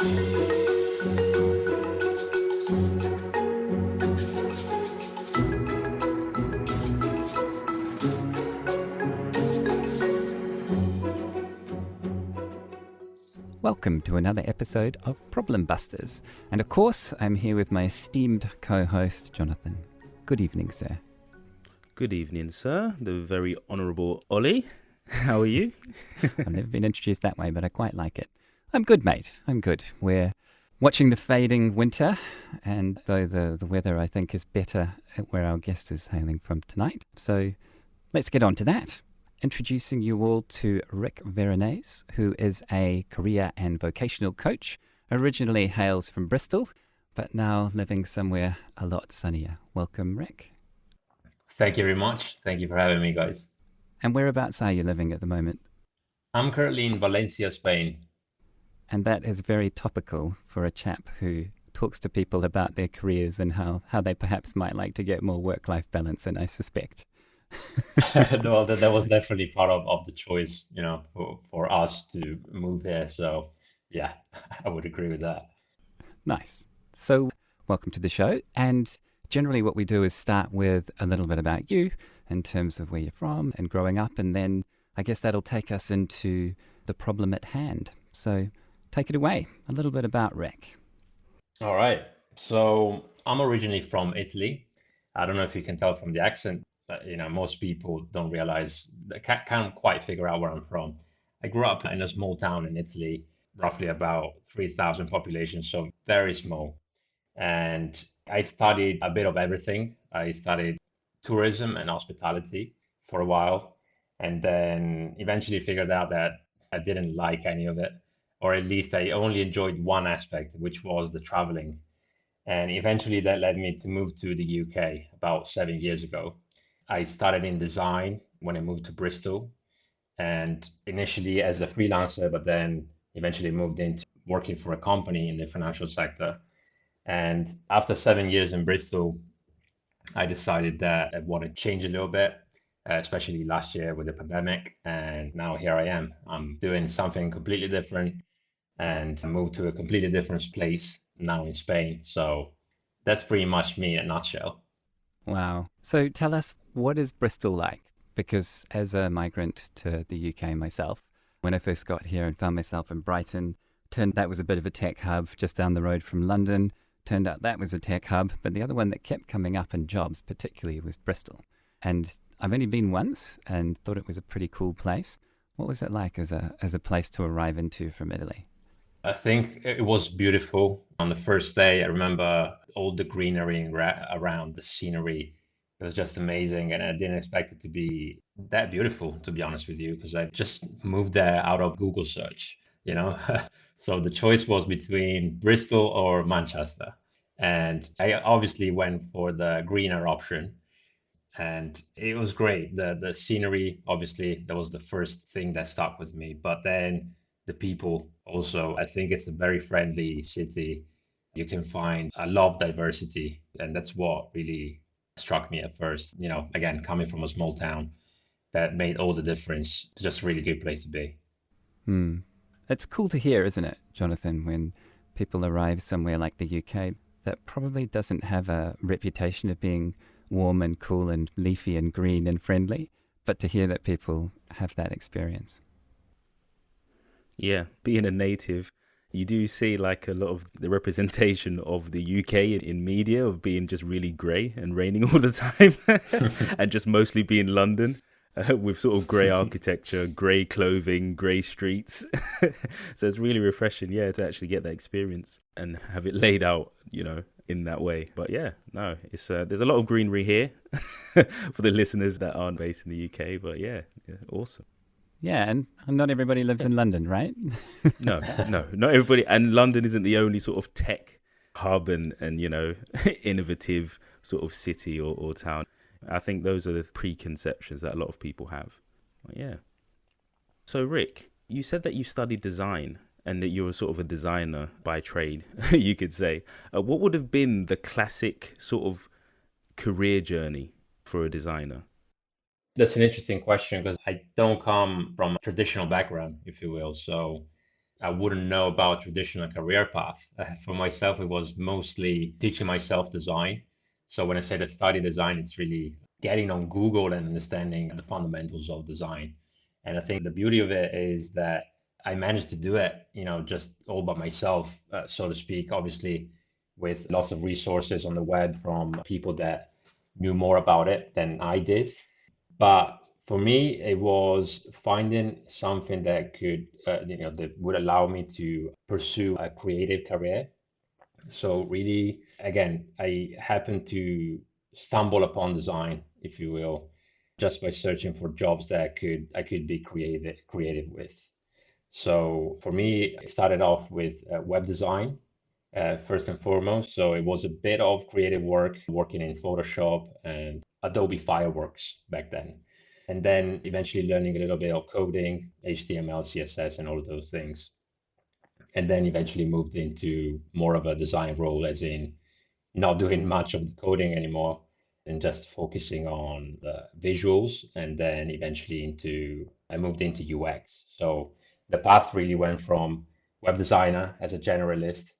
Welcome to another episode of Problem Busters. And of course, I'm here with my esteemed co-host, Jonathan. Good evening, sir. Good evening, sir. The very honourable Ollie. How are you? I've never been introduced that way, but I quite like it. I'm good, mate. I'm good. We're watching the fading winter, and though the weather, I think, is better at where our guest is hailing from tonight. So let's get on to that. Introducing you all to Rick Veronese, who is a career and vocational coach, originally hails from Bristol, but now living somewhere a lot sunnier. Welcome, Rick. Thank you very much. Thank you for having me, guys. And whereabouts are you living at the moment? I'm currently in Valencia, Spain. And that is very topical for a chap who talks to people about their careers and how they perhaps might like to get more work-life balance, and I suspect. Well, that was definitely part of the choice, for us to move here. So, yeah, I would agree with that. Nice. So, welcome to the show. And generally what we do is start with a little bit about you in terms of where you're from and growing up. And then I guess that'll take us into the problem at hand. So, take it away. A little bit about Rick. All right. So, I'm originally from Italy. I don't know if you can tell from the accent. But, most people don't realize, they can't quite figure out where I'm from. I grew up in a small town in Italy, roughly about 3,000 population, so very small. And I studied a bit of everything. I studied tourism and hospitality for a while, and then eventually figured out that I didn't like any of it, or at least I only enjoyed one aspect, which was the traveling. And eventually that led me to move to the UK about 7 years ago. I started in design when I moved to Bristol, and initially as a freelancer, but then eventually moved into working for a company in the financial sector. And after 7 years in Bristol, I decided that I want to change a little bit, especially last year with the pandemic. And now here I am. I'm doing something completely different and moved to a completely different place now in Spain. So that's pretty much me in a nutshell. Wow. So tell us, what is Bristol like? Because as a migrant to the UK myself, when I first got here and found myself in Brighton, turned that was a bit of a tech hub just down the road from London. Turned out that was a tech hub, but the other one that kept coming up in jobs particularly was Bristol. And I've only been once and thought it was a pretty cool place. What was it like as a place to arrive into from Italy? I think it was beautiful. On the first day, I remember all the greenery around the scenery. It was just amazing, and I didn't expect it to be that beautiful, to be honest with you, because I just moved there out of Google search. So the choice was between Bristol or Manchester, and I obviously went for the greener option, and it was great. The scenery, obviously, that was the first thing that stuck with me. But then the people also, I think it's a very friendly city. You can find a lot of diversity, and that's what really struck me at first. Again, coming from a small town, that made all the difference. It's just a really good place to be. It's cool to hear, isn't it, Jonathan, when people arrive somewhere like the UK that probably doesn't have a reputation of being warm and cool and leafy and green and friendly, but to hear that people have that experience. Yeah, being a native, you do see like a lot of the representation of the UK in media of being just really grey and raining all the time and just mostly being London. With sort of grey architecture, grey clothing, grey streets. So it's really refreshing, to actually get that experience and have it laid out, in that way. But it's there's a lot of greenery here for the listeners that aren't based in the UK. But awesome. Yeah, and not everybody lives in London, right? No, not everybody. And London isn't the only sort of tech hub and innovative sort of city or town. I think those are the preconceptions that a lot of people have. Yeah. So Rick, you said that you studied design and that you were sort of a designer by trade, you could say. What would have been the classic sort of career journey for a designer? That's an interesting question because I don't come from a traditional background, if you will. So I wouldn't know about traditional career path. For myself, it was mostly teaching myself design. So when I say that study design, it's really getting on Google and understanding the fundamentals of design. And I think the beauty of it is that I managed to do it, just all by myself, so to speak, obviously with lots of resources on the web from people that knew more about it than I did. But for me, it was finding something that that would allow me to pursue a creative career. So really, again, I happened to stumble upon design, if you will, just by searching for jobs that I could be creative with. So for me, I started off with web design first and foremost. So it was a bit of creative work, working in Photoshop and Adobe Fireworks back then. And then eventually learning a little bit of coding, HTML, CSS, and all of those things. And then eventually moved into more of a design role, as in not doing much of the coding anymore and just focusing on the visuals. And then eventually I moved into UX. So the path really went from web designer as a generalist,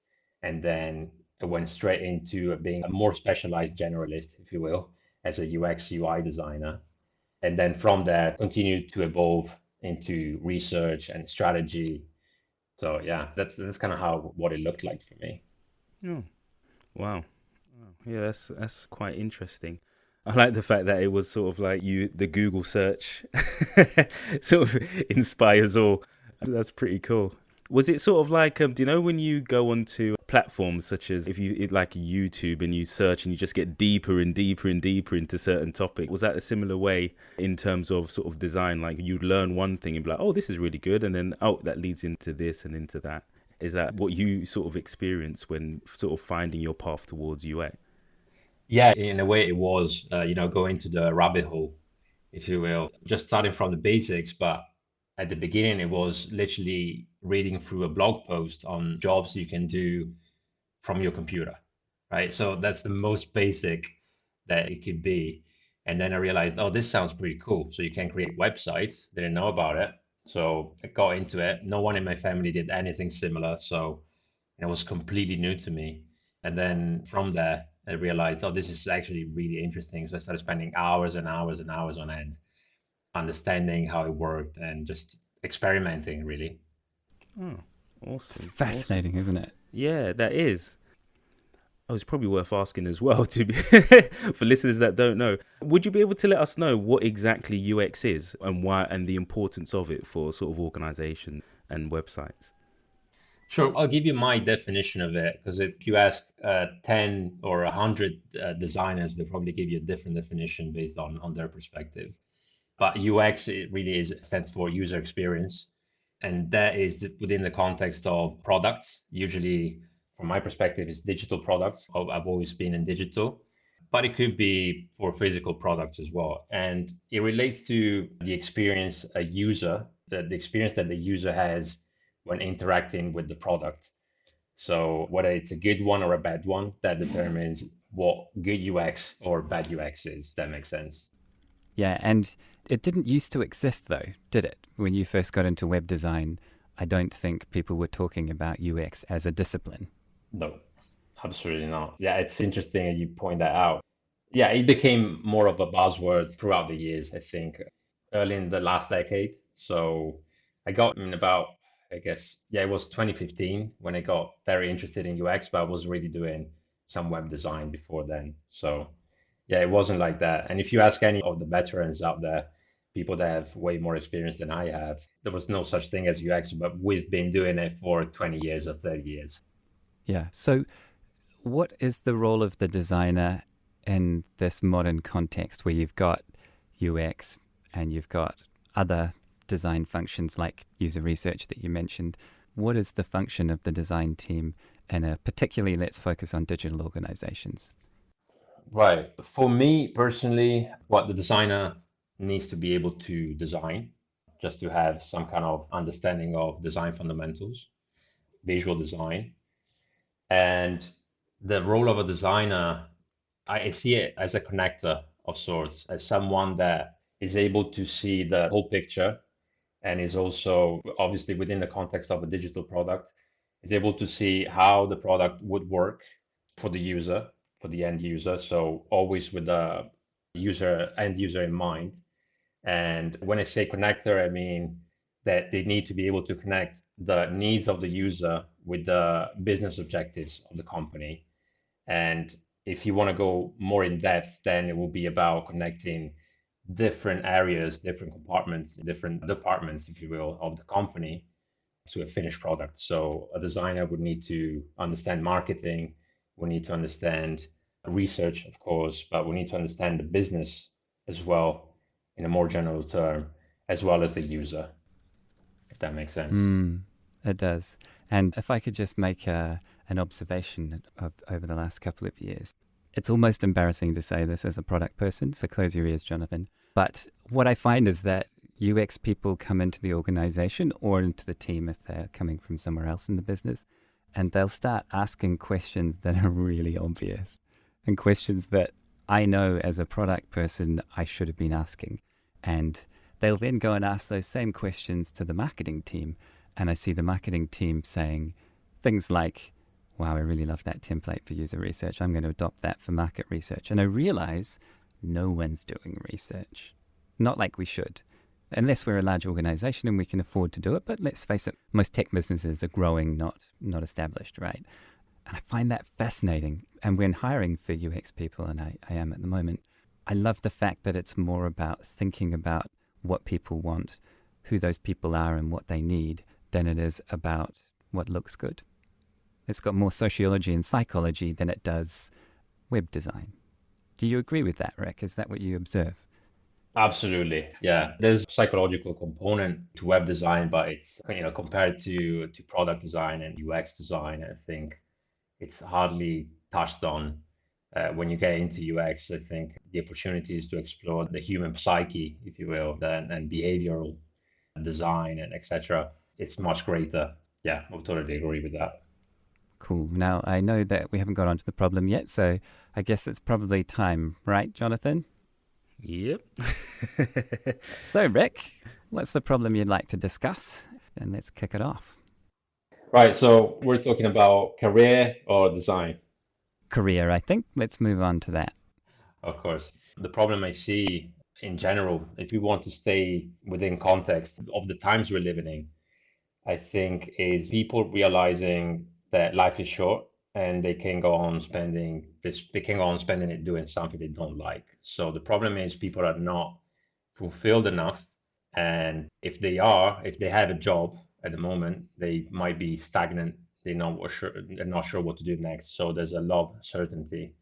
and then I went straight into being a more specialized generalist, if you will, as a UX UI designer. And then from there, continued to evolve into research and strategy. So yeah, that's kind of how what it looked like for me. Oh, wow. Yeah, that's quite interesting. I like the fact that it was sort of like the Google search sort of inspires all. That's pretty cool. Was it sort of like, do you know when you go onto platforms such as if you like YouTube and you search and you just get deeper and deeper and deeper into certain topic? Was that a similar way in terms of sort of design? Like you'd learn one thing and be like, oh, this is really good. And then, oh, that leads into this and into that. Is that what you sort of experience when sort of finding your path towards UX? Yeah, in a way it was, going to the rabbit hole, if you will, just starting from the basics. But at the beginning, it was literally reading through a blog post on jobs you can do from your computer, right? So that's the most basic that it could be. And then I realized, oh, this sounds pretty cool. So you can create websites. Didn't know about it. So I got into it. No one in my family did anything similar. So it was completely new to me. And then from there, I realized, oh, this is actually really interesting. So I started spending hours and hours and hours on end, understanding how it worked and just experimenting, really. Oh, It's awesome. Awesome. fascinating, isn't it? Yeah, that is. Oh, it's probably worth asking as well to be for listeners that don't know. Would you be able to let us know what exactly UX is and why and the importance of it for sort of organization and websites? Sure, I'll give you my definition of it because if you ask 10 or 100 designers, they'll probably give you a different definition based on their perspective. But UX, it really stands for user experience. And that is within the context of products. Usually, from my perspective, it's digital products. I've always been in digital, but it could be for physical products as well. And it relates to the experience a user, the experience that the user has when interacting with the product. So whether it's a good one or a bad one, that determines what good UX or bad UX is. That makes sense. Yeah, and it didn't used to exist though, did it? When you first got into web design, I don't think people were talking about UX as a discipline. No, absolutely not. Yeah, it's interesting that you point that out. Yeah, it became more of a buzzword throughout the years, I think, early in the last decade. So I got in about, I guess, yeah, it was 2015 when I got very interested in UX, but I was really doing some web design before then. So yeah, it wasn't like that. And if you ask any of the veterans out there, people that have way more experience than I have, there was no such thing as UX, but we've been doing it for 20 years or 30 years. Yeah. So, what is the role of the designer in this modern context where you've got UX and you've got other design functions like user research that you mentioned? What is the function of the design team in a particularly let's focus on digital organizations? Right. For me personally, what the designer needs to be able to design, just to have some kind of understanding of design fundamentals, visual design. And the role of a designer, I see it as a connector of sorts, as someone that is able to see the whole picture and is also obviously within the context of a digital product, is able to see how the product would work for the user, for the end user. So always with the end user in mind. And when I say connector, I mean that they need to be able to connect the needs of the user with the business objectives of the company. And if you want to go more in depth, then it will be about connecting different areas, different compartments, different departments, if you will, of the company to a finished product. So a designer would need to understand marketing, we need to understand research, of course, but we need to understand the business as well in a more general term, as well as the user, if that makes sense. It does. And if I could just make an observation of over the last couple of years, it's almost embarrassing to say this as a product person, so close your ears, Jonathan. But what I find is that UX people come into the organization or into the team if they're coming from somewhere else in the business, and they'll start asking questions that are really obvious and questions that I know as a product person I should have been asking. And they'll then go and ask those same questions to the marketing team. And I see the marketing team saying things like, wow, I really love that template for user research. I'm going to adopt that for market research. And I realize no one's doing research. Not like we should, unless we're a large organization and we can afford to do it. But let's face it, most tech businesses are growing, not established, right? And I find that fascinating. And when hiring for UX people, and I am at the moment, I love the fact that it's more about thinking about what people want, who those people are and what they need, than it is about what looks good. It's got more sociology and psychology than it does web design. Do you agree with that, Rick? Is that what you observe? Absolutely. Yeah. There's a psychological component to web design, but it's, compared to product design and UX design, I think it's hardly touched on. When you get into UX, I think the opportunities to explore the human psyche, if you will, and behavioral design and etc. It's much greater. Yeah, I would totally agree with that. Cool. Now, I know that we haven't got onto the problem yet, so I guess it's probably time, right, Jonathan? Yep. So, Rick, what's the problem you'd like to discuss? And let's kick it off. Right. So we're talking about career or design, Career, I think. Let's move on to that. of course. The problem I see in general, if we want to stay within context of the times we're living in, I think is people realizing that life is short and they can go on spending it doing something they don't like. So the problem is people are not fulfilled enough. And if they have a job at the moment, they might be stagnant. They're not sure what to do next. So there's a lot of uncertainty.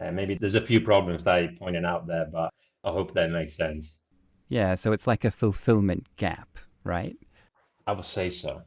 And maybe there's a few problems that I pointed out there, but I hope that makes sense. Yeah, so it's like a fulfillment gap, right? I would say so.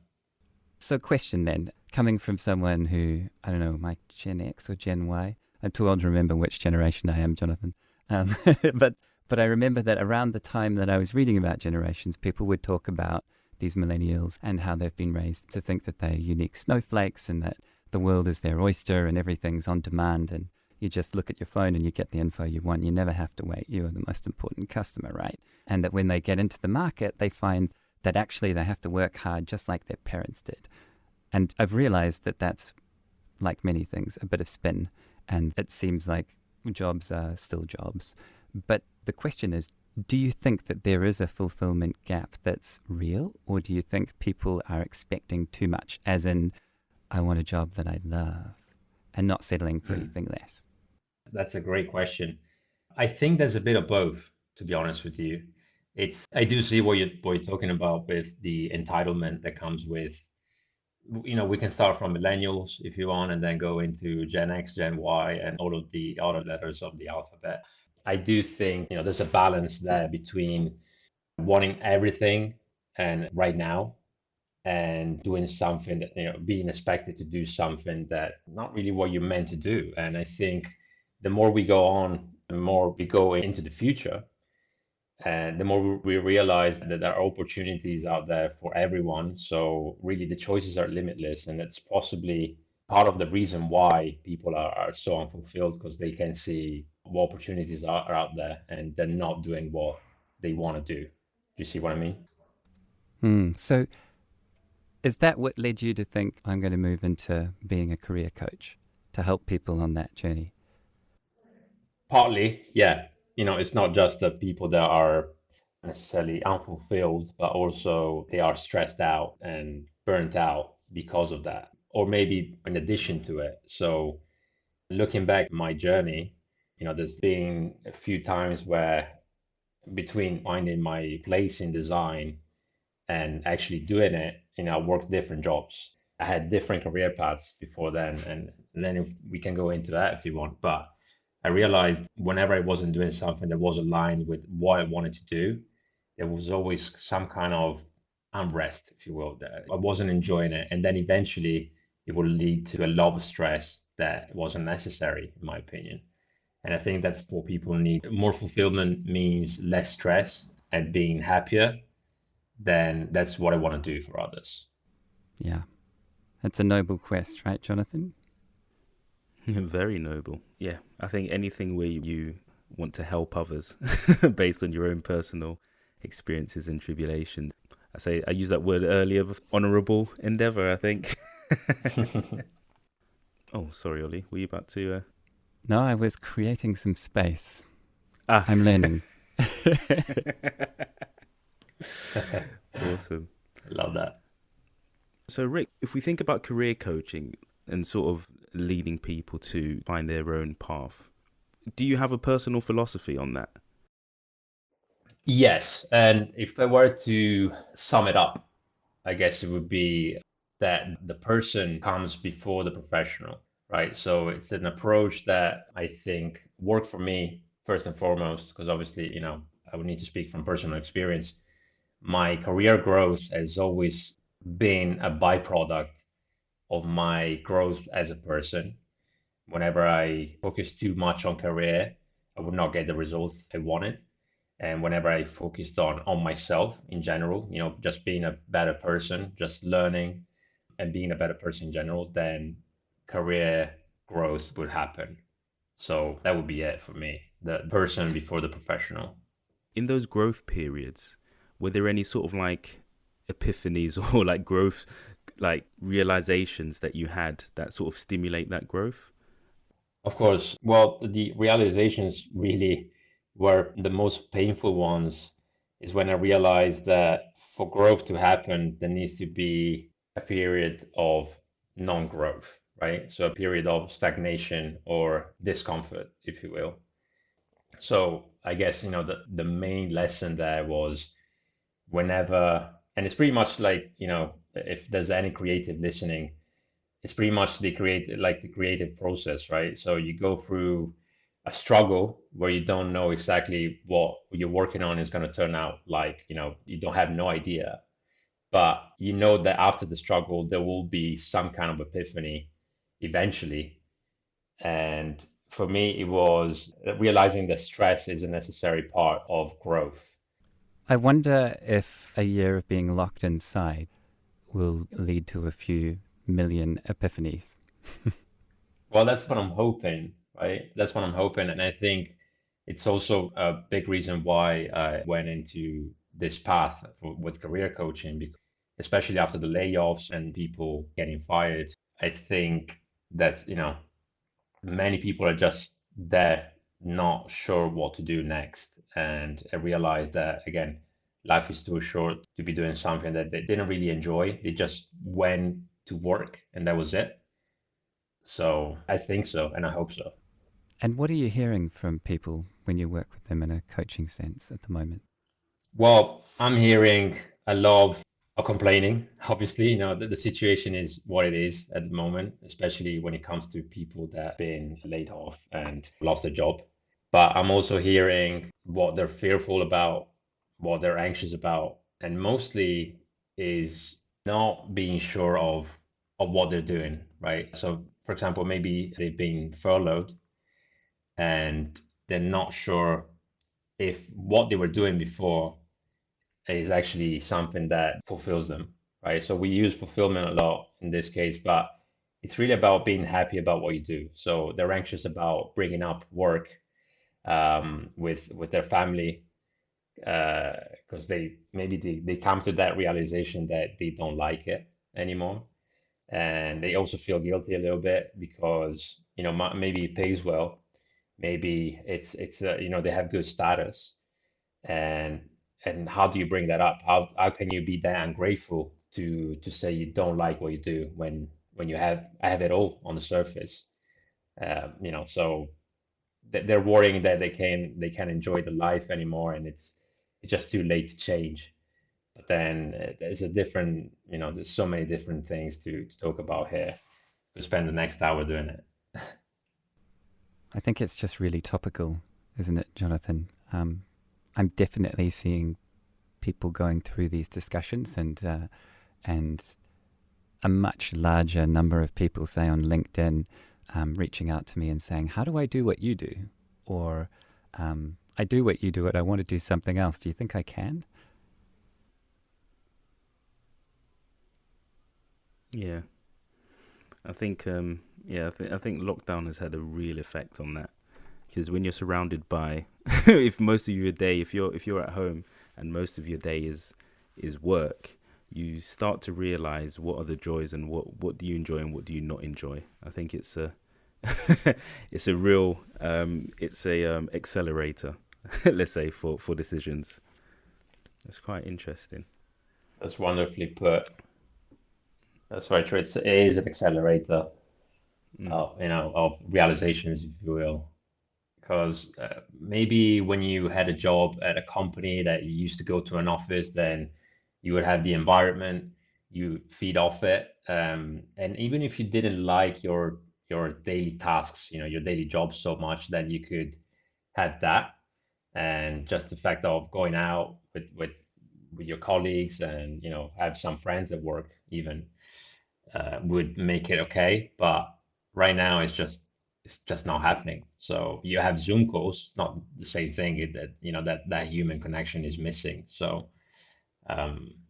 So, question then, coming from someone who, I don't know, my Gen X or Gen Y, I'm too old to remember which generation I am, Jonathan. Um, but I remember that around the time that I was reading about generations, people would talk about these millennials and how they've been raised to think that they're unique snowflakes and that the world is their oyster and everything's on demand and you just look at your phone and you get the info you want. You never have to wait. You are the most important customer, right? And that when they get into the market, they find that actually they have to work hard just like their parents did. And I've realized that that's, like many things, a bit of spin. And it seems like jobs are still jobs. But the question is, do you think that there is a fulfillment gap that's real? Or do you think people are expecting too much? As in, I want a job that I love and not settling for anything less. That's a great question. I think there's a bit of both, to be honest with you. I do see what you're talking about with the entitlement that comes with, we can start from millennials if you want, and then go into Gen X, Gen Y, and all of the other letters of the alphabet. I do think, there's a balance there between wanting everything and right now and doing something that, being expected to do something that not really what you're meant to do. And I think the more we go on, the more we go into the future, and the more we realize that there are opportunities out there for everyone. So really the choices are limitless. And that's possibly part of the reason why people are so unfulfilled, because they can see what opportunities are out there and they're not doing what they want to do. Do you see what I mean? So is that what led you to think I'm going to move into being a career coach to help people on that journey? Partly, yeah. It's not just the people that are necessarily unfulfilled, but also they are stressed out and burnt out because of that, or maybe in addition to it. So looking back at my journey, there's been a few times where between finding my place in design and actually doing it, I worked different jobs. I had different career paths before then, and then we can go into that if you want. But I realized whenever I wasn't doing something that was aligned with what I wanted to do, there was always some kind of unrest, if you will. That I wasn't enjoying it, and then eventually it would lead to a lot of stress that wasn't necessary, in my opinion. And I think that's what people need. More fulfillment means less stress and being happier, then that's what I want to do for others. Yeah. It's a noble quest, right, Jonathan? Very noble. Yeah, I think anything where you want to help others based on your own personal experiences and tribulations. I used that word earlier, honourable endeavour, I think. Oh, sorry, Ollie. Were you about to... No, I was creating some space. Ah. I'm learning. Awesome. Love that. So, Rick, if we think about career coaching and sort of leading people to find their own path, do you have a personal philosophy on that? Yes. And if I were to sum it up, I guess it would be that the person comes before the professional, right? So it's an approach that I think worked for me first and foremost, because obviously, I would need to speak from personal experience. My career growth has always been a byproduct of my growth as a person. Whenever I focused too much on career, I would not get the results I wanted. And whenever I focused on myself in general, just being a better person, just learning and being a better person in general, then career growth would happen. So that would be it for me, the person before the professional. In those growth periods, were there any sort of like epiphanies or like growth, like realizations that you had that sort of stimulate that growth? Of course, well, the realizations really were the most painful ones is when I realized that for growth to happen, there needs to be a period of non-growth, right? So a period of stagnation or discomfort, if you will. So I guess, the main lesson there was whenever, and it's pretty much like, if there's any creative listening, it's pretty much the creative process, right? So you go through a struggle where you don't know exactly what you're working on is going to turn out like, you don't have no idea, but you know that after the struggle there will be some kind of epiphany eventually. And for me it was realizing that stress is a necessary part of growth. I wonder if a year of being locked inside will lead to a few million epiphanies. Well, that's what I'm hoping, right? That's what I'm hoping. And I think it's also a big reason why I went into this path with career coaching, because especially after the layoffs and people getting fired, I think that's, many people are just there, not sure what to do next. And I realized that, again, life is too short to be doing something that they didn't really enjoy. They just went to work and that was it. So I think so, and I hope so. And what are you hearing from people when you work with them in a coaching sense at the moment? Well, I'm hearing a lot of complaining. Obviously, the situation is what it is at the moment, especially when it comes to people that have been laid off and lost their job. But I'm also hearing what they're fearful about, what they're anxious about, and mostly is not being sure of what they're doing, right? So, for example, maybe they've been furloughed and they're not sure if what they were doing before is actually something that fulfills them, right? So we use fulfillment a lot in this case, but it's really about being happy about what you do. So they're anxious about bringing up work with their family, because they come to that realization that they don't like it anymore, and they also feel guilty a little bit because maybe it pays well, maybe it's they have good status, and how do you bring that up? How can you be that ungrateful to say you don't like what you do when you have it all on the surface? So they're worrying that they can't enjoy the life anymore, and it's just too late to change. But then there's a different, there's so many different things to talk about here. We spend the next hour doing it. I think it's just really topical, isn't it, Jonathan? I'm definitely seeing people going through these discussions, and a much larger number of people, say on LinkedIn, reaching out to me and saying, "How do I do what you do?" Or "I do what you do, and I want to do something else. Do you think I can?" Yeah, I think I think lockdown has had a real effect on that, because when you're surrounded by, if most of your day, if you're at home and most of your day is work, you start to realize what are the joys and what do you enjoy and what do you not enjoy. I think it's a it's a real accelerator, let's say, for decisions. It's quite interesting. That's wonderfully put. That's very true. It is an accelerator of realizations, if you will. Because maybe when you had a job at a company that you used to go to an office, then you would have the environment, you feed off it, and even if you didn't like your daily tasks, your daily job so much, then you could have that, and just the fact of going out with your colleagues and have some friends at work even would make it okay. But right now it's just not happening. So you have Zoom calls. It's not the same thing. That human connection is missing. So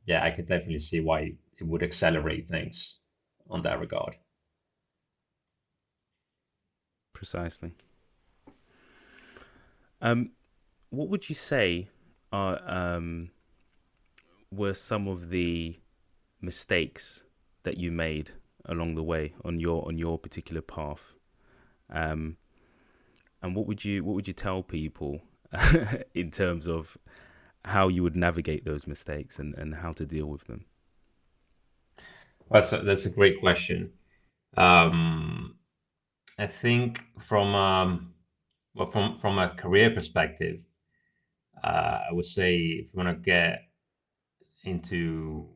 yeah, I could definitely see why it would accelerate things on that regard. Precisely. What would you say are were some of the mistakes that you made along the way on your particular path? And what would you tell people in terms of how you would navigate those mistakes and how to deal with them? That's a great question. Um, I think from a career perspective, I would say if you want to get into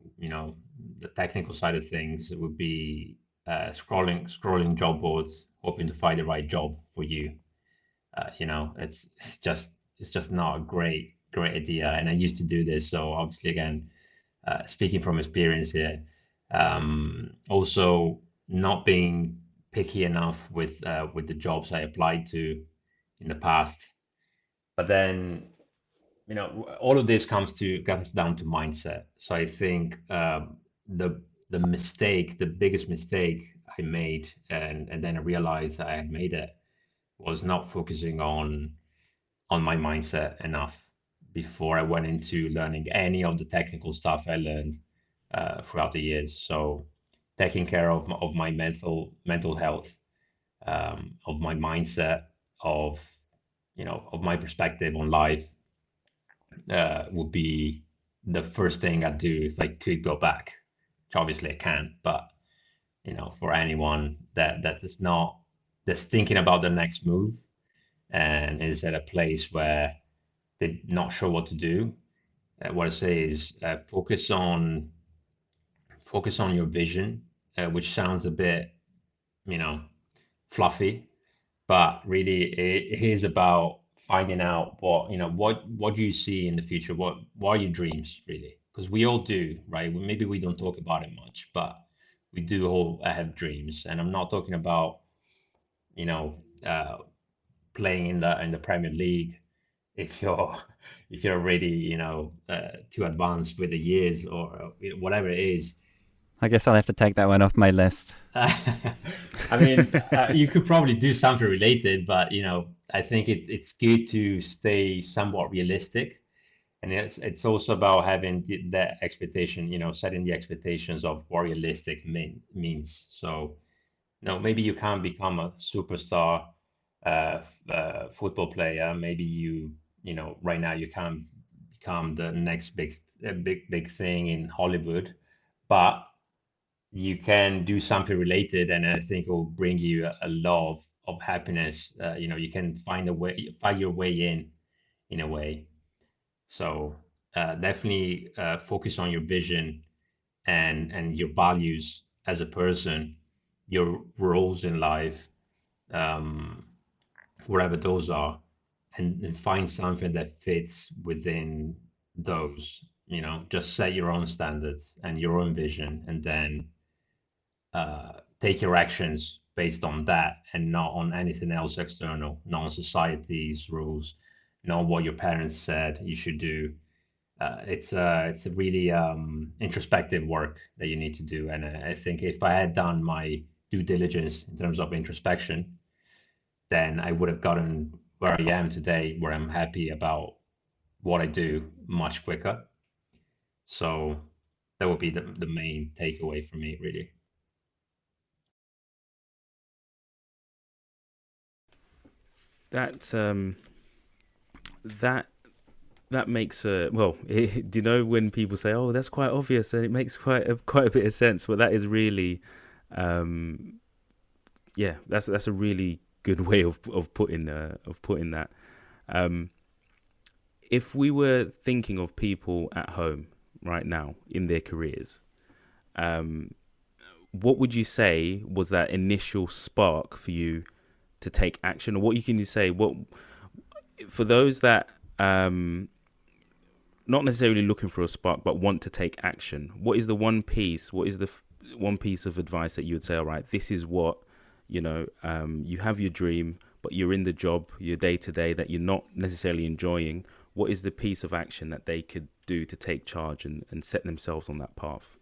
the technical side of things, it would be scrolling job boards, hoping to find the right job for you. It's just not a great idea. And I used to do this, so obviously again, speaking from experience here, also not being picky enough with the jobs I applied to in the past. But then all of this comes down to mindset. So I think the biggest mistake I made, and then I realized that I had made it, was not focusing on my mindset enough before I went into learning any of the technical stuff I learned throughout the years. So taking care of my mental health, of my mindset, of of my perspective on life, would be the first thing I'd do if I could go back. Which obviously I can't, but for anyone that is not that's thinking about the next move and is at a place where they're not sure what to do, what I say is focus on your vision, which sounds a bit you know fluffy, but really it is about finding out what do you see in the future, what are your dreams really, because we all do, right? Maybe we don't talk about it much, but we do all have dreams. And I'm not talking about you know uh, playing in the Premier League if you're if you're already too advanced with the years, or whatever it is. I guess I'll have to take that one off my list. I mean, you could probably do something related, but I think it's good to stay somewhat realistic. And it's also about having that expectation, setting the expectations of what realistic means. So, maybe you can't become a superstar football player. Maybe right now you can't become the next big thing in Hollywood, but you can do something related, and I think it will bring you a lot of happiness. You can find your way in a way. So definitely focus on your vision and your values as a person, your roles in life, um, whatever those are, and find something that fits within those. Just set your own standards and your own vision, and then take your actions based on that and not on anything else external, not on society's rules, not what your parents said you should do. It's a really introspective work that you need to do, and I think if I had done my due diligence in terms of introspection, then I would have gotten where I am today, where I'm happy about what I do much quicker. So that would be the main takeaway for me, really. That that that makes well. Do you know when people say, "Oh, that's quite obvious," and it makes quite a bit of sense. But that is really, yeah, that's a really good way of putting that. Um, if we were thinking of people at home right now in their careers, what would you say was that initial spark for you to take action, or what you can say? What for those that not necessarily looking for a spark, but want to take action? What is the one piece? What is the one piece of advice that you would say? All right, this is what you have your dream, but you're in the job, your day to day that you're not necessarily enjoying. What is the piece of action that they could do to take charge and set themselves on that path?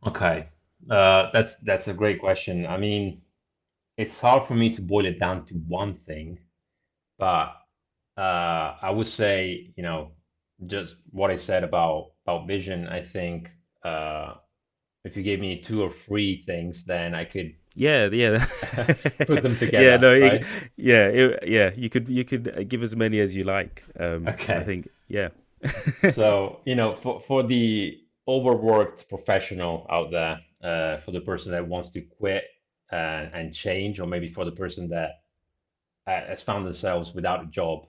Okay, that's a great question. I mean, it's hard for me to boil it down to one thing, but I would say, just what I said about vision. I think if you gave me two or three things, then I could Yeah. put them Yeah, together, no, right? yeah. You could give as many as you like. I Okay. think, yeah. So, for the overworked professional out there, for the person that wants to quit and change, or maybe for the person that has found themselves without a job,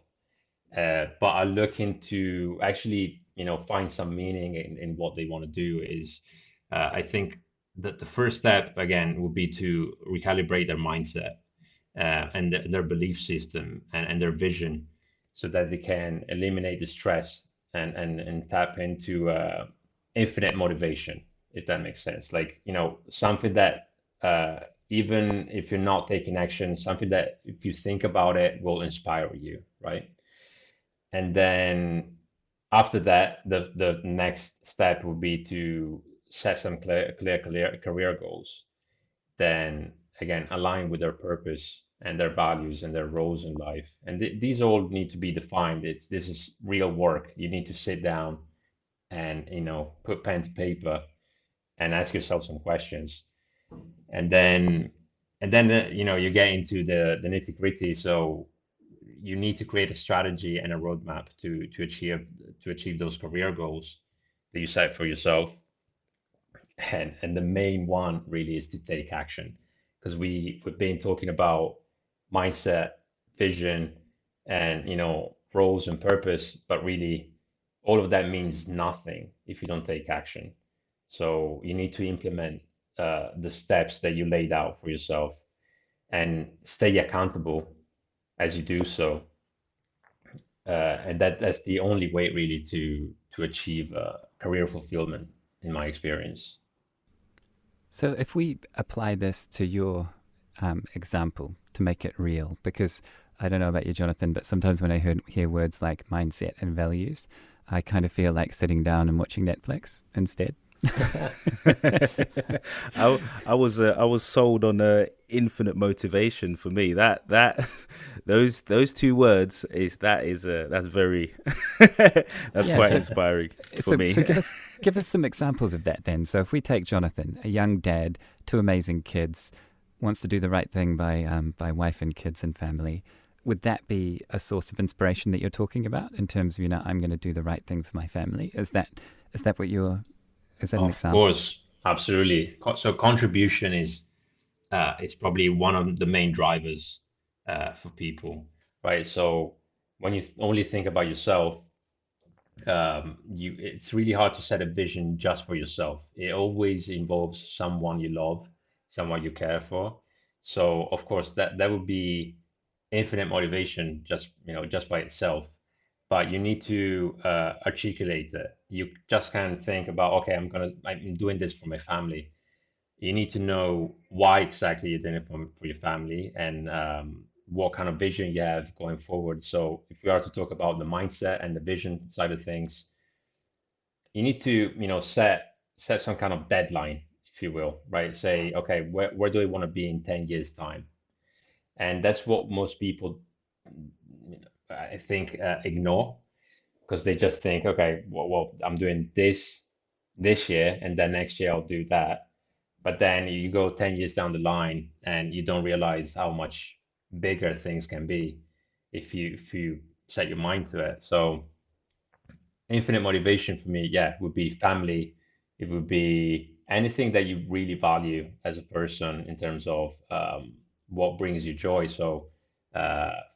but are looking to actually, find some meaning in what they want to do, is I think that the first step, again, would be to recalibrate their mindset and their belief system and their vision, so that they can eliminate the stress and tap into infinite motivation, if that makes sense. Like, something that even if you're not taking action, something that if you think about it will inspire you, right? And then after that, the next step would be to set some clear career goals. Then again, align with their purpose and their values and their roles in life. And these all need to be defined. This is real work. You need to sit down and put pen to paper and ask yourself some questions. And then you get into the nitty gritty. So you need to create a strategy and a roadmap to achieve those career goals that you set for yourself. And the main one really is to take action, because we've been talking about mindset, vision, and roles and purpose, but really all of that means nothing if you don't take action. So you need to implement the steps that you laid out for yourself and stay accountable as you do so. And that's the only way really to achieve career fulfillment, in my experience. So if we apply this to your example to make it real, because I don't know about you, Jonathan, but sometimes when I hear words like mindset and values, I kind of feel like sitting down and watching Netflix instead. I was sold on infinite motivation for me. That those two words that's very that's quite inspiring for me. So give us some examples of that then. So if we take Jonathan, a young dad, two amazing kids, wants to do the right thing by wife and kids and family. Would that be a source of inspiration that you're talking about in terms of, I'm going to do the right thing for my family? Is that what is that an example? Of course, absolutely. So contribution is it's probably one of the main drivers for people, right? So when you only think about yourself, it's really hard to set a vision just for yourself. It always involves someone you love, someone you care for. So of course that would be infinite motivation just by itself. But you need to articulate it. You just can't think about, okay, I'm doing this for my family. You need to know why exactly you're doing it for your family, and what kind of vision you have going forward. So if we are to talk about the mindset and the vision side of things, you need to set some kind of deadline, if you will, right? Say, okay, where do I want to be in 10 years time? And that's what most people, I think, ignore, because they just think, okay, well, I'm doing this year, and then next year I'll do that. But then you go 10 years down the line and you don't realize how much bigger things can be if you set your mind to it. So infinite motivation for me, yeah, would be family. It would be anything that you really value as a person in terms of what brings you joy. So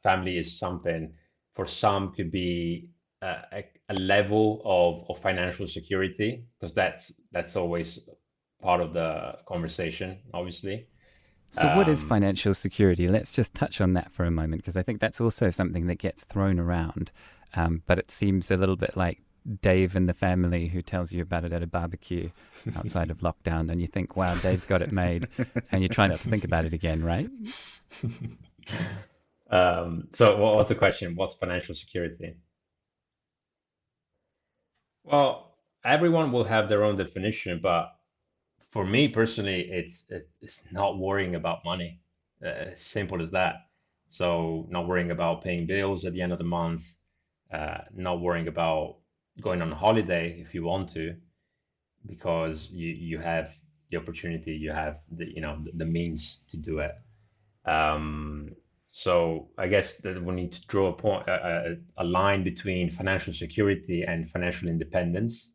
family is something. For some could be a level of financial security, because that's always part of the conversation, obviously. So what is financial security? Let's just touch on that for a moment, because I think that's also something that gets thrown around, but it seems a little bit like Dave and the family who tells you about it at a barbecue outside of lockdown, and you think, wow, Dave's got it made, and you try not to think about it again, right? So what was the question? What's financial security? Well, everyone will have their own definition, but for me personally, it's not worrying about money. Simple as that. So not worrying about paying bills at the end of the month, not worrying about going on a holiday if you want to, because you have the opportunity, you have the means to do it. Um, so I guess that we need to draw a line between financial security and financial independence,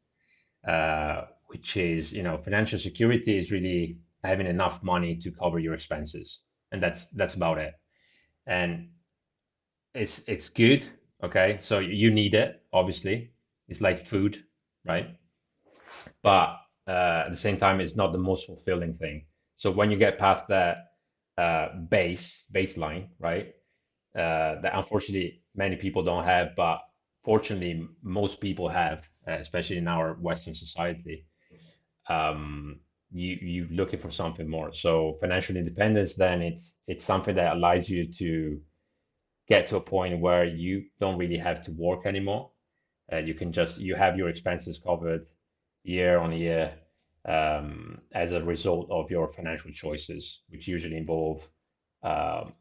which is, financial security is really having enough money to cover your expenses, and that's about it. And it's good, okay? So you need it, obviously. It's like food, right? But at the same time, it's not the most fulfilling thing. So when you get past that baseline, right? That unfortunately many people don't have, but fortunately most people have, especially in our Western society. You looking for something more. So financial independence, then it's something that allows you to get to a point where you don't really have to work anymore. You have your expenses covered year on year, as a result of your financial choices, which usually involve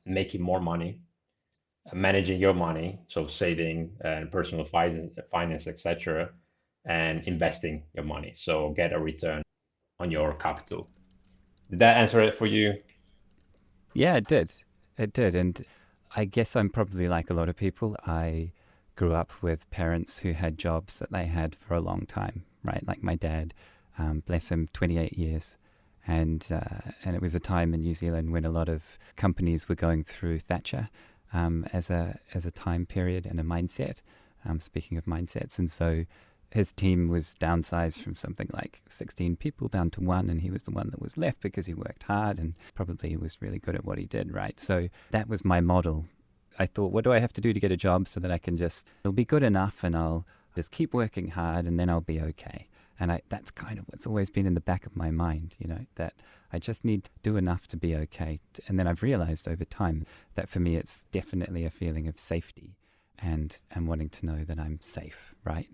making more money, managing your money, so saving and personal finance, etc., and investing your money, so get a return on your capital. Did that answer it for you? Yeah, it did. It did. And I guess I'm probably like a lot of people. I grew up with parents who had jobs that they had for a long time, right? Like my dad, bless him, 28 years. And it was a time in New Zealand when a lot of companies were going through Thatcher, as a time period and a mindset. Speaking of mindsets, and so his team was downsized from something like 16 people down to one, and he was the one that was left because he worked hard and probably was really good at what he did, right? So that was my model. I thought, what do I have to do to get a job so that it'll be good enough, and I'll just keep working hard and then I'll be okay. And that's kind of what's always been in the back of my mind, that I just need to do enough to be okay. And then I've realized over time that for me, it's definitely a feeling of safety and wanting to know that I'm safe, right?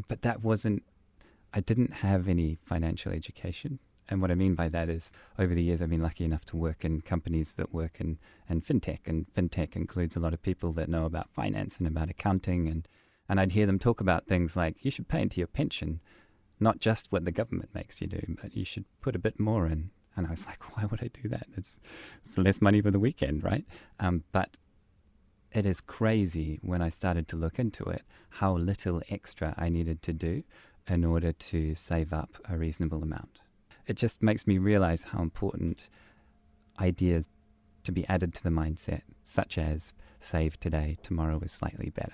But I didn't have any financial education And what I mean by that is over the years I've been lucky enough to work in companies that work in fintech, and fintech includes a lot of people that know about finance and about accounting, and I'd hear them talk about things like you should pay into your pension, not just what the government makes you do, but you should put a bit more in. And I was like, why would I do that? It's less money for the weekend, right? But it is crazy when I started to look into it, how little extra I needed to do in order to save up a reasonable amount. It just makes me realize how important ideas to be added to the mindset, such as save today, tomorrow is slightly better.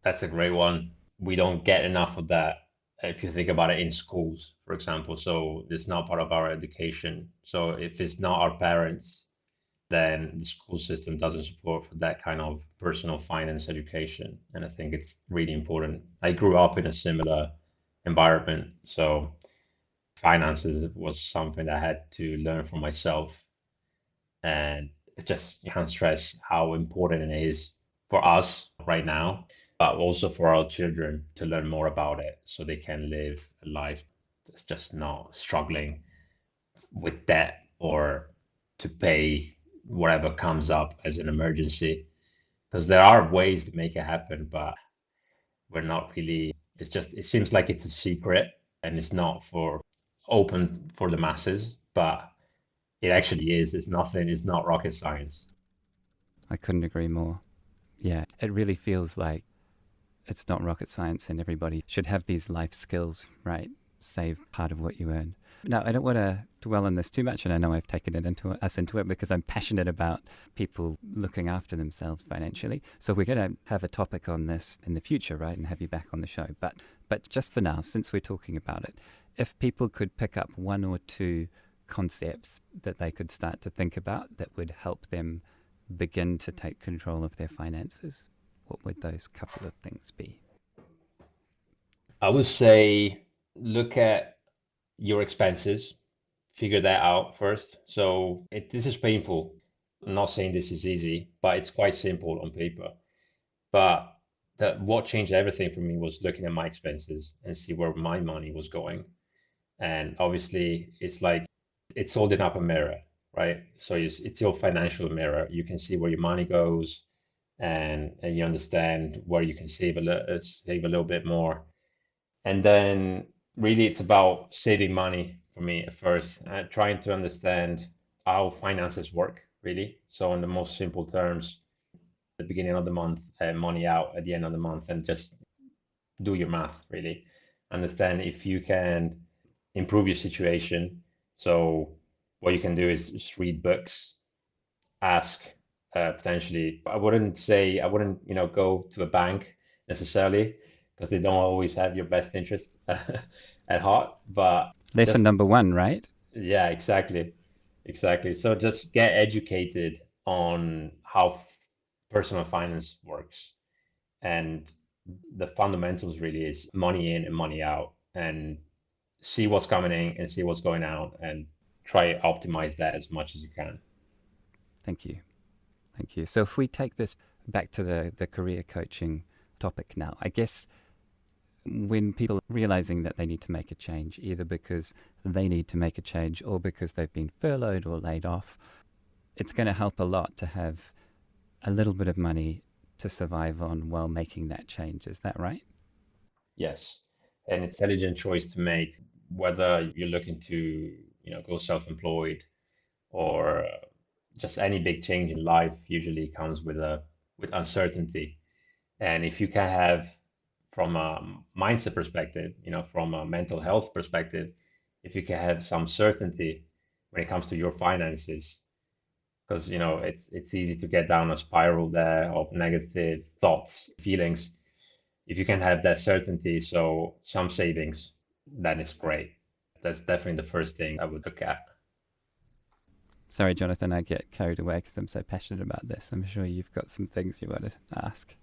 That's a great one. We don't get enough of that if you think about it in schools, for example. So it's not part of our education. So if it's not our parents, then the school system doesn't support for that kind of personal finance education. And I think it's really important. I grew up in a similar environment. So finances was something that I had to learn for myself. And it just can't stress how important it is for us right now, but also for our children to learn more about it so they can live a life that's just not struggling with debt or to pay whatever comes up as an emergency. Because there are ways to make it happen, but we're not really, it's just, it seems like it's a secret and it's not for open for the masses, but it actually is. It's nothing, it's not rocket science. I couldn't agree more. Yeah, it really feels like it's not rocket science and everybody should have these life skills, right? Save part of what you earn. Now, I don't want to dwell on this too much, and I know I've taken it into it because I'm passionate about people looking after themselves financially. So we're going to have a topic on this in the future, right, and have you back on the show. But just for now, since we're talking about it, if people could pick up one or two concepts that they could start to think about that would help them begin to take control of their finances, what would those couple of things be? I would say look at your expenses, figure that out first. So this is painful. I'm not saying this is easy, but it's quite simple on paper. But what changed everything for me was looking at my expenses and see where my money was going. And obviously, it's like it's holding up a mirror, right? So it's your financial mirror. You can see where your money goes, and you understand where you can save a little bit more. And then really, it's about saving money for me at first, trying to understand how finances work, really. So in the most simple terms, the beginning of the month, money out at the end of the month, and just do your math, really. Understand if you can improve your situation. So what you can do is just read books, ask potentially. I wouldn't, go to a bank necessarily because they don't always have your best interest at heart. But Lesson number one, right? yeah, exactly. Exactly. So just get educated on how personal finance works. And the fundamentals really is money in and money out, and see what's coming in and see what's going out, and try to optimize that as much as you can. Thank you. Thank you. So if we take this back to the career coaching topic now, I guess when people are realizing that they need to make a change, either because they need to make a change or because they've been furloughed or laid off, it's going to help a lot to have a little bit of money to survive on while making that change. Is that right? Yes, an intelligent choice to make, whether you're looking to, go self-employed or just any big change in life usually comes with uncertainty. And if you can have, from a mindset perspective, from a mental health perspective, if you can have some certainty when it comes to your finances, because it's easy to get down a spiral there of negative thoughts, feelings. If you can have that certainty, so some savings, then it's great. That's definitely the first thing I would look at. Sorry, Jonathan, I get carried away because I'm so passionate about this. I'm sure you've got some things you want to ask.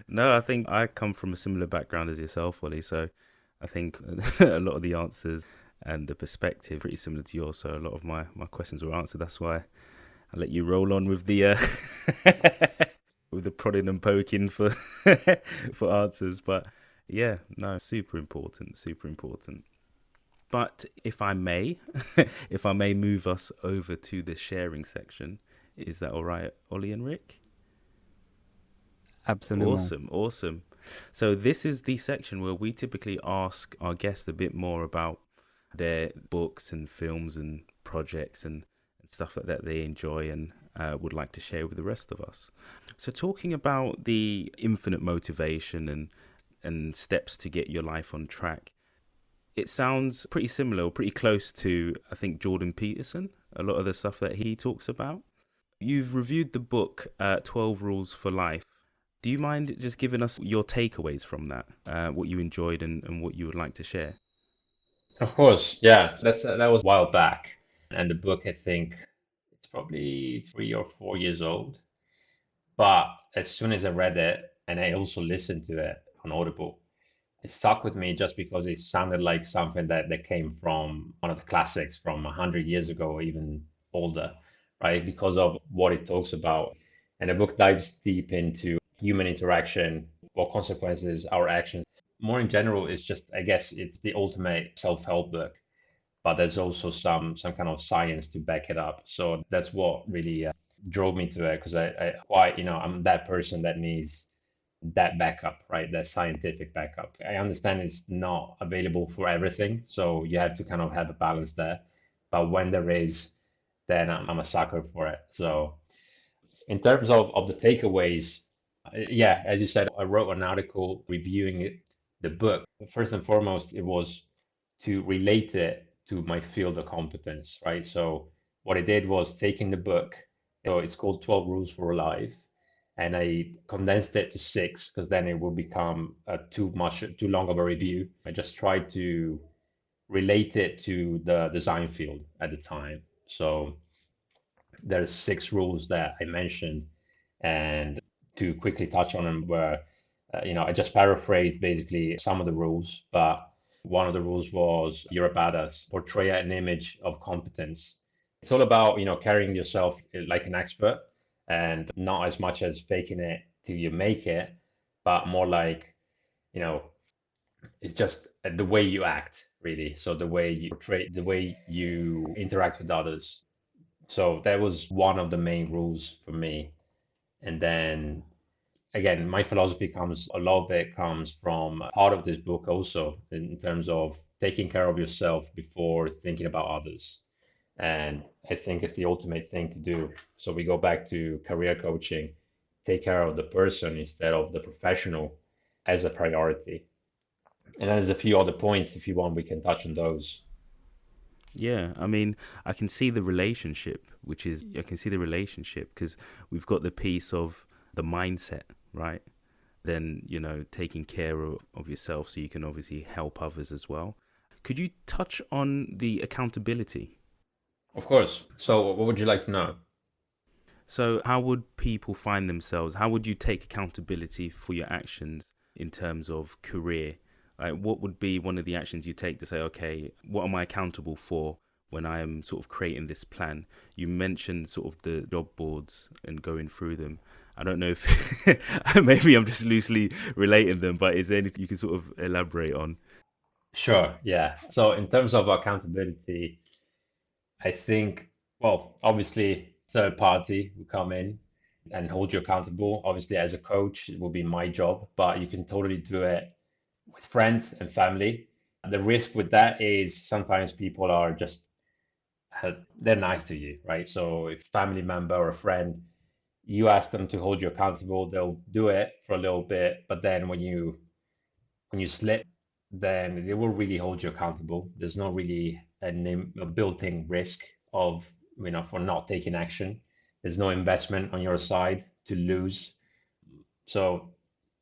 No, I think I come from a similar background as yourself, Wally. So I think a lot of the answers and the perspective pretty similar to yours. So a lot of my questions were answered. That's why I let you roll on with the with the prodding and poking for for answers. But Yeah, no, super important, super important. But if I may, if I may move us over to the sharing section, is that all right, Ollie and Rick? Absolutely. Awesome, awesome. So this is the section where we typically ask our guests a bit more about their books and films and projects and stuff like that they enjoy and would like to share with the rest of us. So talking about the infinite motivation and steps to get your life on track, it sounds pretty similar or pretty close to, I think, Jordan Peterson, a lot of the stuff that he talks about. You've reviewed the book 12 Rules for Life. Do you mind just giving us your takeaways from that, what you enjoyed and what you would like to share? Of course, yeah, that was a while back, and the book I think it's probably 3 or 4 years old. But as soon as I read it, and I also listened to it on Audible, it stuck with me just because it sounded like something that came from one of the classics from 100 years ago or even older, right? Because of what it talks about. And the book dives deep into human interaction, what consequences our actions. More in general, it's just, I guess, it's the ultimate self-help book, but there's also some kind of science to back it up. So that's what really drove me to it because I quite, I'm that person that needs that backup, right? That scientific backup. I understand it's not available for everything, so you have to kind of have a balance there. But when there is, then I'm a sucker for it. So in terms of the takeaways, yeah, as you said, I wrote an article reviewing the book. First and foremost, it was to relate it to my field of competence, right? So what I did was taking the book, so it's called 12 Rules for Life, and I condensed it to six because then it will become too long of a review. I just tried to relate it to the design field at the time. So there's six rules that I mentioned, and to quickly touch on them, where I just paraphrased basically some of the rules, but one of the rules was you're a badass, portray an image of competence. It's all about carrying yourself like an expert, and not as much as faking it till you make it, but more like you know it's just the way you act really. So the way you portray, the way you interact with others. So that was one of the main rules for me. And then again, my philosophy comes, a lot of it comes from part of this book also in terms of taking care of yourself before thinking about others. And I think it's the ultimate thing to do. So we go back to career coaching, take care of the person instead of the professional as a priority. And then there's a few other points, if you want, we can touch on those. Yeah, I mean, I can see the relationship, I can see the relationship because we've got the piece of the mindset, right? Then, taking care of yourself so you can obviously help others as well. Could you touch on the accountability? Of course. So what would you like to know? So, how would people find themselves? How would you take accountability for your actions in terms of career? Like, what would be one of the actions you take to say, okay, what am I accountable for when I am sort of creating this plan? You mentioned sort of the job boards and going through them. I don't know if maybe I'm just loosely relating them, but is there anything you can sort of elaborate on? Sure, yeah. So in terms of accountability, I think, well, obviously, third party will come in and hold you accountable. Obviously, as a coach, it will be my job, but you can totally do it with friends and family. The risk with that is sometimes people are just, they're nice to you, right? So if family member or a friend, you ask them to hold you accountable, they'll do it for a little bit, but then when you slip, then they will really hold you accountable. There's not really a built-in risk of, for not taking action. There's no investment on your side to lose. So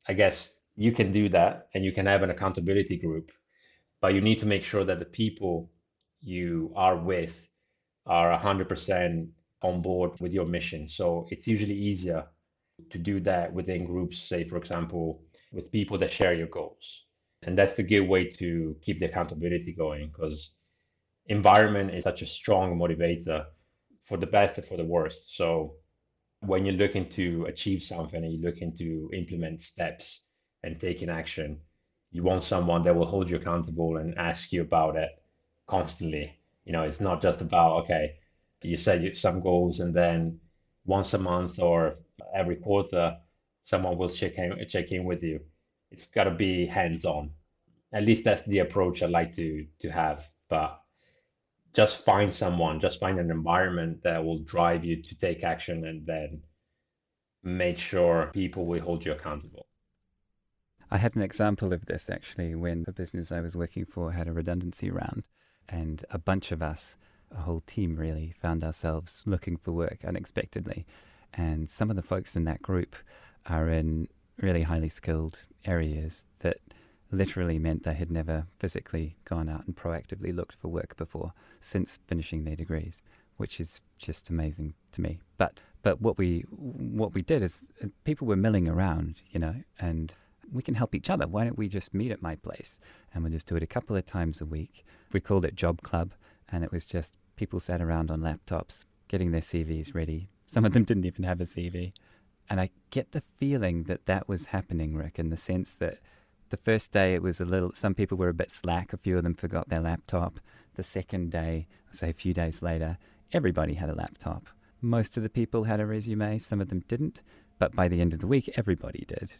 I guess you can do that and you can have an accountability group, but you need to make sure that the people you are with are 100% on board with your mission. So it's usually easier to do that within groups, say, for example, with people that share your goals. And that's the good way to keep the accountability going because environment is such a strong motivator for the best and for the worst. So when you're looking to achieve something and you're looking to implement steps and taking action, You want someone that will hold you accountable and ask you about it constantly. It's not just about, okay, you set some goals and then once a month or every quarter, someone will check in with you. It's got to be hands-on. At least that's the approach I like to have. But just find an environment that will drive you to take action and then make sure people will hold you accountable. I had an example of this actually when the business I was working for had a redundancy round, and a bunch of us, a whole team really, found ourselves looking for work unexpectedly. And some of the folks in that group are in really highly skilled areas that literally meant they had never physically gone out and proactively looked for work before since finishing their degrees, which is just amazing to me. But what we did is people were milling around, and we can help each other. Why don't we just meet at my place? And we'll just do it a couple of times a week. We called it Job Club, and it was just people sat around on laptops getting their CVs ready. Some of them didn't even have a CV. And I get the feeling that that was happening, Rick, in the sense that the first day it was some people were a bit slack. A few of them forgot their laptop. The second day, say a few days later, everybody had a laptop. Most of the people had a resume, some of them didn't. But by the end of the week, everybody did.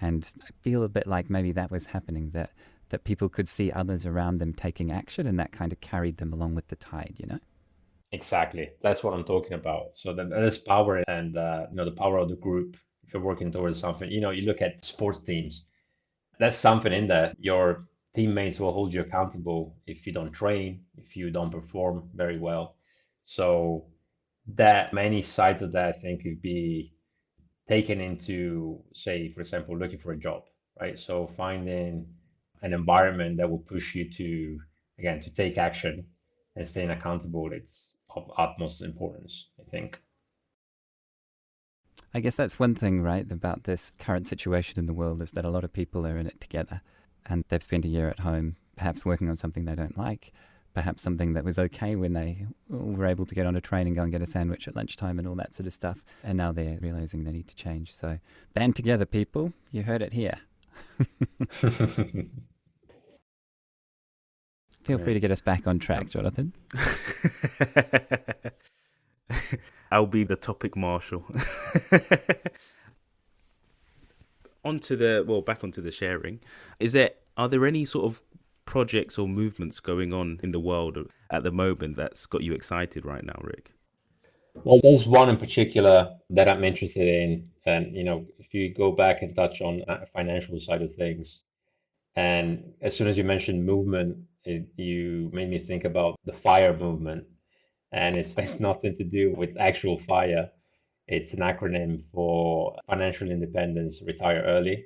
And I feel a bit like maybe that was happening, that people could see others around them taking action, and that kind of carried them along with the tide, Exactly. That's what I'm talking about. So there's power and the power of the group if you're working towards something. You look at sports teams. That's something in there. Your teammates will hold you accountable if you don't train, if you don't perform very well. So that many sides of that I think could be taken into, say, for example, looking for a job, right? So finding an environment that will push you to, again, to take action and staying accountable, it's of utmost importance, I think. I guess that's one thing, right, about this current situation in the world, is that a lot of people are in it together, and they've spent a year at home, perhaps working on something they don't like, perhaps something that was okay when they were able to get on a train and go and get a sandwich at lunchtime and all that sort of stuff. And now they're realizing they need to change. So band together, people. You heard it here. Feel free to get us back on track, Jonathan. I'll be the topic marshal. Back onto the sharing. Are there any sort of projects or movements going on in the world at the moment that's got you excited right now, Rick? Well, there's one in particular that I'm interested in. And, if you go back and touch on financial side of things, and as soon as you mentioned movement, you made me think about the FIRE movement. And it's nothing to do with actual fire. It's an acronym for financial independence, retire early.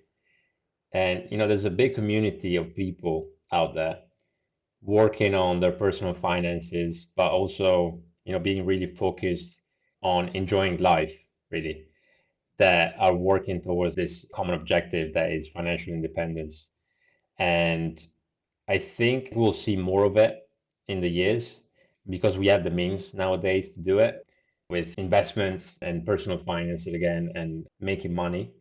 And, there's a big community of people out there working on their personal finances, but also, being really focused on enjoying life, really, that are working towards this common objective that is financial independence. And I think we'll see more of it in the years because we have the means nowadays to do it with investments and personal finance again and making money.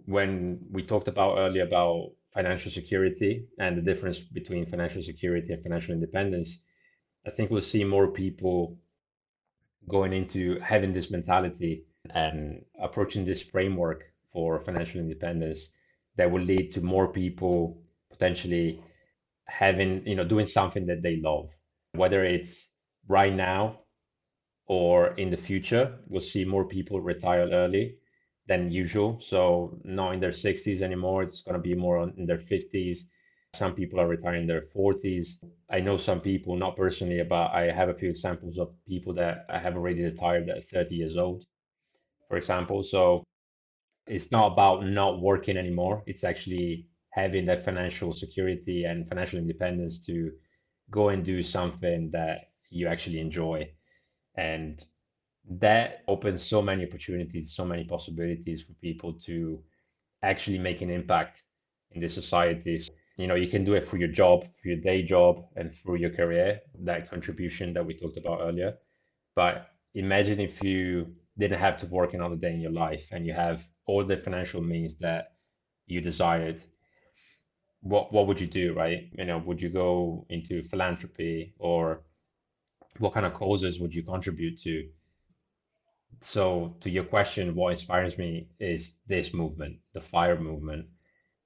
When we talked about earlier about financial security and the difference between financial security and financial independence, I think we'll see more people going into having this mentality and approaching this framework for financial independence that will lead to more people potentially having, doing something that they love, whether it's right now or in the future. We'll see more people retire early than usual. So not in their 60s anymore. It's going to be more in their 50s. Some people are retiring in their 40s. I know some people, not personally, but I have a few examples of people that I have already retired at 30 years old, for example. So it's not about not working anymore. It's actually having that financial security and financial independence to go and do something that you actually enjoy. And that opens so many opportunities, so many possibilities for people to actually make an impact in this society. So, you can do it through your job, through your day job, and through your career, that contribution that we talked about earlier. But imagine if you didn't have to work another day in your life and you have all the financial means that you desired. what would you do, right? Would you go into philanthropy, or what kind of causes would you contribute to? So to your question, what inspires me is this movement, the fire movement.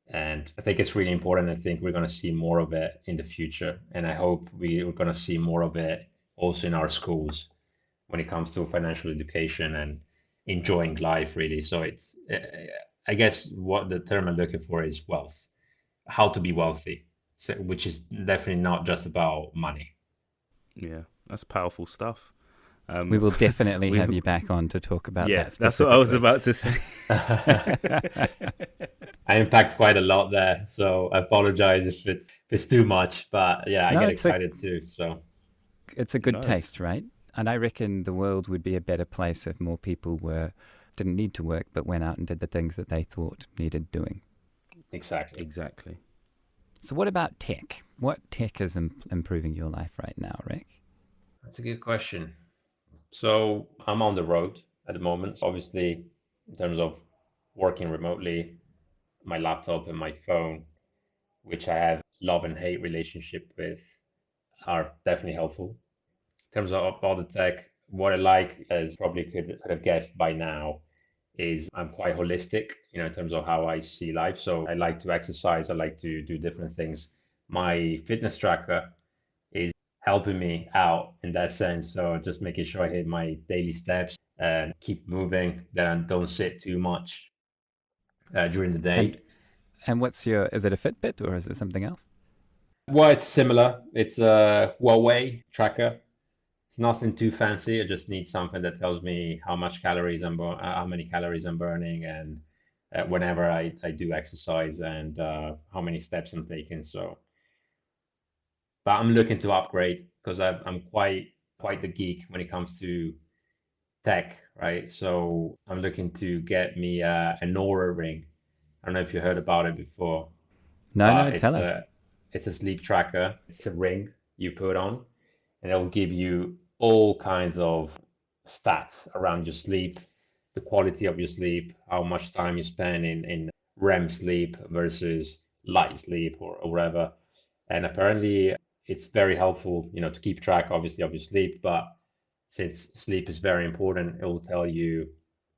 And I think it's really important. I think we're going to see more of it in the future. And I hope we're going to see more of it also in our schools when it comes to financial education and enjoying life, really. So I guess what the term I'm looking for is wealth, how to be wealthy, so, which is definitely not just about money. Yeah, that's powerful stuff. We will definitely we, have you back on to talk about yeah, that that's what I was specifically. about to say. I impact quite a lot there, so I apologize if it's too much, but yeah, I No, get excited too. So it's a good Nice. taste, right? And I reckon the world would be a better place if more people didn't need to work, but went out and did the things that they thought needed doing. exactly. Exactly. So what about tech? What tech is improving your life right now, Rick? That's a good question. So I'm on the road at the moment. Obviously, in terms of working remotely, my laptop and my phone, which I have love and hate relationship with, are definitely helpful. In terms of all the tech, what I like, as probably could have guessed by now, is I'm quite holistic, in terms of how I see life. So I like to exercise, I like to do different things. My fitness tracker is helping me out in that sense. So just making sure I hit my daily steps and keep moving, that I don't sit too much during the And day. and is it a Fitbit or is it something else? Well, it's similar. It's a Huawei tracker. It's nothing too fancy. I just need something that tells me how many calories I'm burning, and whenever I do exercise, and how many steps I'm taking. So, but I'm looking to upgrade because I'm quite the geek when it comes to tech, right? So I'm looking to get me an Aura ring. I don't know if you heard about it before, No, no, but tell it's us. a sleep tracker. It's a ring you put on, and it'll give you all kinds of stats around your sleep, the quality of your sleep, how much time you spend in REM sleep versus light sleep, or whatever. And apparently, it's very helpful, to keep track, obviously, of your sleep. But since sleep is very important, it will tell you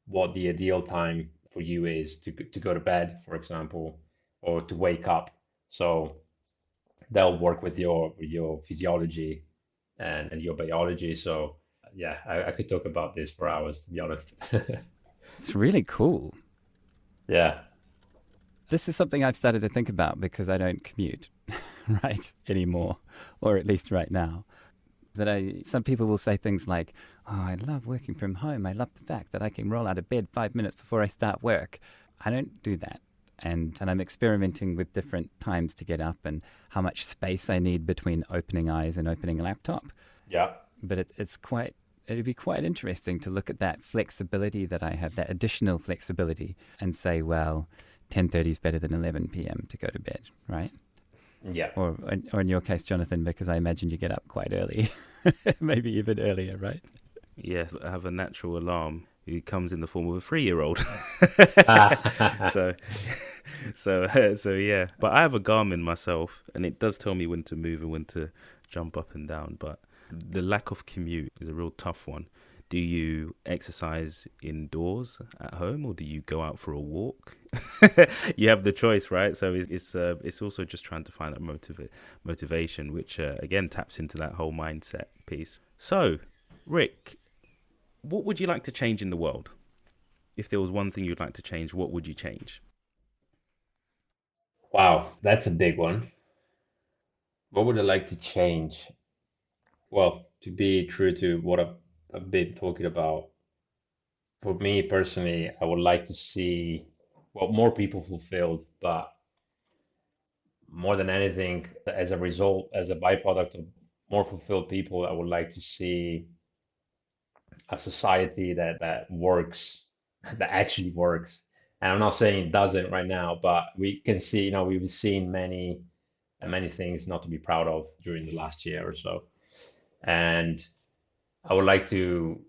what the ideal time for you is to go to bed, for example, or to wake up. So they'll work with your physiology and your biology. So yeah, I could talk about this for hours, to be honest. It's really cool. Yeah, This is something I've started to think about because I don't commute, right, anymore, or at least right now. Some people will say things like, "Oh, I love working from home. I love the fact that I can roll out of bed 5 minutes before I start work." I don't do that. And I'm experimenting with different times to get up and how much space I need between opening eyes and opening a laptop. yeah, But it'd be quite interesting to look at that flexibility that I have, that additional flexibility, and say, well, 10:30 is better than 11 p.m. to go to bed, right? yeah. Or in your case, Jonathan, because I imagine you get up quite early, maybe even earlier, right? Yeah, I have a natural alarm who comes in the form of a 3-year-old. So, so yeah. But I have a Garmin myself, and it does tell me when to move and when to jump up and down. But the lack of commute is a real tough one. Do you exercise indoors at home, or do you go out for a walk? You have the choice, right? So it's also just trying to find that motivation, which again taps into that whole mindset piece. So, Rick, what would you like to change in the world? If there was one thing you'd like to change, what would you change? Wow, that's a big one. What would I like to change? Well, to be true to what I've been talking about, for me personally, I would like to see, well, more people fulfilled, but more than anything, as a result, as a byproduct of more fulfilled people, I would like to see a society that works, that actually works. And I'm not saying it doesn't right now, but we can see, we've seen many things not to be proud of during the last year or so. And I would like to,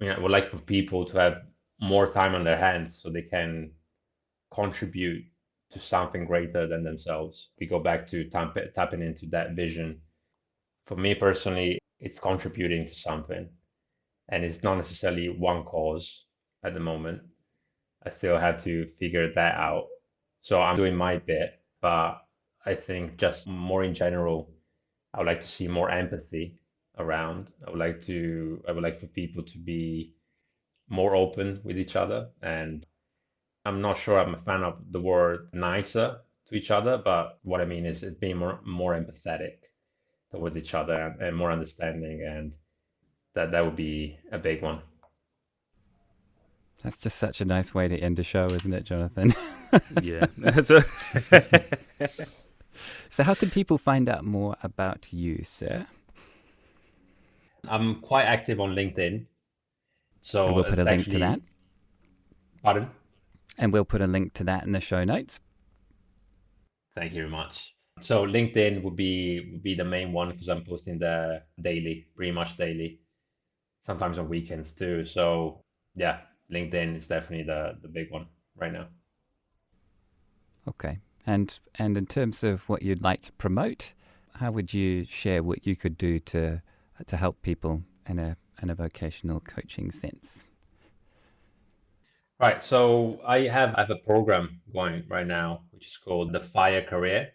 I would like for people to have more time on their hands so they can contribute to something greater than themselves. We go back to tapping into that vision. For me personally, it's contributing to something, and it's not necessarily one cause at the moment. I still have to figure that out. So I'm doing my bit, but I think just more in general, I would like to see more empathy around. I would like for people to be more open with each other. And I'm not sure I'm a fan of the word nicer to each other, but what I mean is it being more empathetic towards each other and more understanding, and that would be a big one. That's just such a nice way to end a show, isn't it, Jonathan? Yeah. So, So how can people find out more about you, sir? I'm quite active on LinkedIn, And so we'll put a it's link to that. actually, pardon? And we'll put a link to that in the show notes. Thank you very much. So LinkedIn would be the main one because I'm posting there daily, pretty much daily, sometimes on weekends too. So yeah, LinkedIn is definitely the big one right now. Okay. And in terms of what you'd like to promote, how would you share what you could do to help people in a vocational coaching sense? Right. So I have a program going right now, which is called the Fire Career,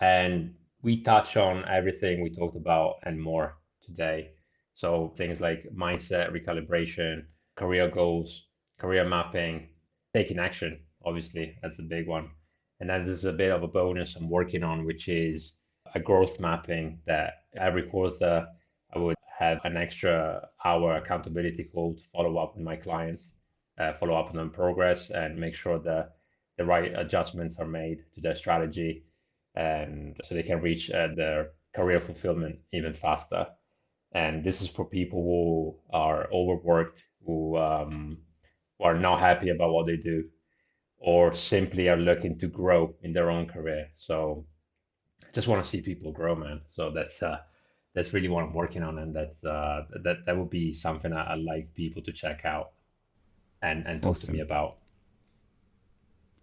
and we touch on everything we talked about and more today. So things like mindset, recalibration, career goals, career mapping, taking action, obviously, that's the big one. And then there's a bit of a bonus I'm working on, which is a growth mapping that every quarter I would have an extra hour accountability call to follow up with my clients, follow up on their progress and make sure that the right adjustments are made to their strategy and so they can reach their career fulfillment even faster. And this is for people who are overworked, who are not happy about what they do, or simply are looking to grow in their own career. So I just want to see people grow, man. So that's really what I'm working on, and that would be something I'd like people to check out and talk to me Awesome. about.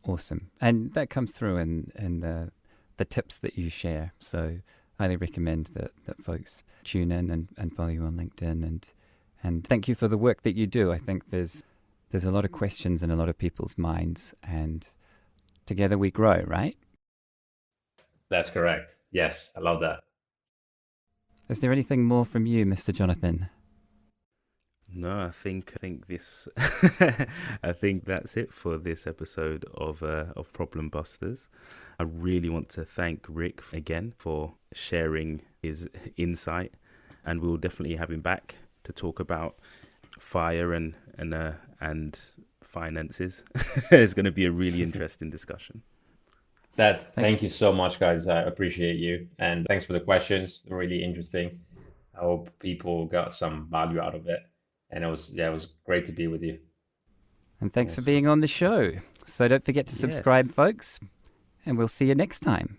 Awesome. And that comes through in the tips that you share. So highly recommend that folks tune in and follow you on LinkedIn and thank you for the work that you do. I think there's a lot of questions in a lot of people's minds, and together we grow, right? That's correct. Yes, I love that. Is there anything more from you, Mr. Jonathan? no, I think this, I think that's it for this episode of Problem Busters. I really want to thank Rick again for sharing his insight, and we'll definitely have him back to talk about fire and finances. It's going to be a really interesting discussion. Thanks. Thank you so much, guys. I appreciate you. And thanks for the questions. They're really interesting. I hope people got some value out of it. And it was great to be with you. And thanks for Awesome. being on the show. So don't forget to subscribe, Yes. folks, and we'll see you next time.